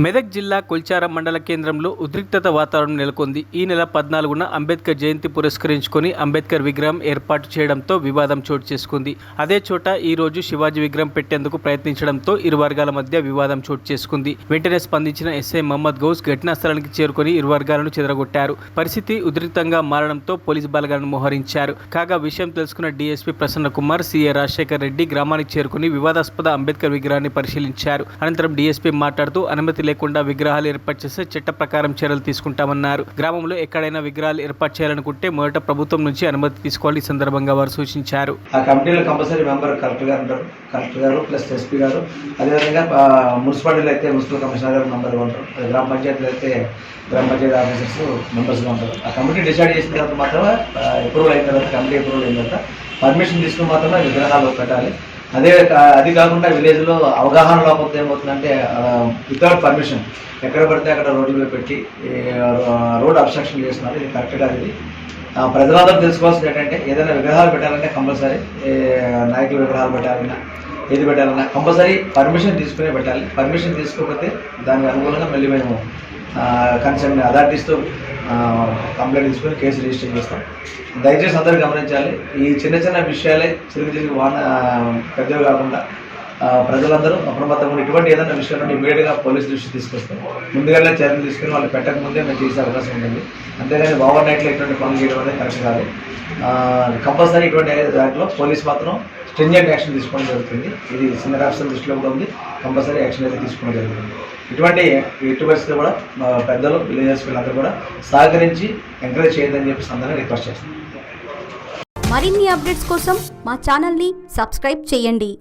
మెదక్ జిల్లా కొల్చారం మండల కేంద్రంలో ఉద్రిక్తత వాతావరణం నెలకొంది. ఈ నెల 14న అంబేద్కర్ జయంతి పురస్కరించుకొని అంబేద్కర్ విగ్రహం ఏర్పాటు చేయడంతో వివాదం చోటు చేసుకుంది. అదే చోట ఈ రోజు శివాజీ విగ్రహం పెట్టేందుకు ప్రయత్నించడంతో ఇరు వర్గాల మధ్య వివాదం చోటు చేసుకుంది. వెంటనే స్పందించిన ఎస్ఐ మహమ్మద్ గౌస్ ఘటనా స్థలానికి చేరుకొని ఇరు వర్గాలను చెదరగొట్టారు. పరిస్థితి ఉద్రిక్తంగా మారడంతో పోలీసు బలగాలను మోహరించారు. కాగా విషయం తెలుసుకున్న డీఎస్పీ ప్రసన్న కుమార్, సీఏ రాజశేఖర్ రెడ్డి గ్రామానికి చేరుకుని వివాదాస్పద అంబేద్కర్ విగ్రహాన్ని పరిశీలించారు. అనంతరం డీఎస్పీ మాట్లాడుతూ అనుమతి లేకుండా విగ్రహాలు ఏర్పాటు చేస్తే చట్ట ప్రకారం చర్యలు తీసుకుంటామన్నారు. గ్రామంలో ఎక్కడైనా విగ్రహాలు ఏర్పాటు చేయాలనుకుంటే మొదట ప్రభుత్వం నుంచి అనుమతి తీసుకోవాలి. ఈ సందర్భంగా వారు సూచించారు. ఆ కమిటీలో కంపల్సరీ మెంబర్ కలెక్టర్ గారు ఉంటారు, కలెక్టర్ గారు ప్లస్ ఎస్పీ గారు, అదేవిధంగా మున్సిపాలిటీలో అయితే మున్సిపల్ కమిషనర్ గారు మెంబర్గా ఉంటారు, గ్రామ పంచాయతీలో అయితే గ్రామ పంచాయతీ ఆఫీసర్స్ మెంబర్స్గా ఉంటారు. ఆ కమిటీ డిసైడ్ చేసిన తర్వాత మాత్రమే అప్రూవల్ అయిన తర్వాత, కమిటీ అప్రూవల్ అయిన తర్వాత పర్మిషన్ తీసుకుని మాత్రమే విగ్రహాలు పెట్టాలి. అది కాకుండా విలేజ్లో అవగాహన లోపల ఏమవుతుందంటే వితౌట్ పర్మిషన్ ఎక్కడ పడితే అక్కడ రోడ్ల మీద పెట్టి రోడ్ అబ్స్ట్రక్షన్ చేస్తున్నారు. ఇది కరెక్ట్ కాదు. ఇది ప్రజలందరూ తెలుసుకోవాల్సింది ఏంటంటే ఏదైనా విగ్రహాలు పెట్టాలంటే కంపల్సరీ నాయకుల విగ్రహాలు పెట్టాలన్నా ఏది పెట్టాలన్నా కంపల్సరీ పర్మిషన్ తీసుకునే పెట్టాలి. పర్మిషన్ తీసుకోకపోతే దానికి అనుగుణంగా మళ్ళీ మేము కన్సర్న్ అథారిటీస్తో కంప్లైంట్ తీసుకొని కేసు రిజిస్టర్ చేస్తాం. దయచేసి అందరూ గమనించాలి. ఈ చిన్న చిన్న విషయాలే చిరుగు పెద్దవి కాకుండా ప్రజలందరూ అప్రమత్తంగా ఇటువంటి ఏదైనా విషయాలు ఇమీడియట్గా పోలీసు దృష్టి తీసుకొస్తాం. ముందుగానే చర్యలు తీసుకుని వాళ్ళు పెట్టకముందే మేము చేసే అవకాశం ఉంటుంది. అంతేగాని ఓవర్ నైట్లో ఇటువంటి పనులు చేయడం అనేది కరెక్ట్ కాదు. కంపల్సరీ ఇటువంటి దాంట్లో పోలీసు మాత్రం స్ట్రింజెంట్ యాక్షన్ తీసుకోవడం జరుగుతుంది. ఇది సీనియర్ ఆఫీసర్ దృష్టిలో కూడా ఉంది. కంపల్సరీ యాక్షన్ అయితే తీసుకోవడం జరుగుతుంది. ఇటువంటి పరిస్థితి కూడా పెద్దలు విలేజర్స్ వీళ్ళందరూ కూడా సహకరించి ఎంకరేజ్ చేయొద్దని చెప్పి అందరినీ రిక్వెస్ట్ చేస్తాం. మరిన్ని అప్డేట్స్ కోసం మా ఛానల్ని సబ్స్క్రైబ్ చేయండి.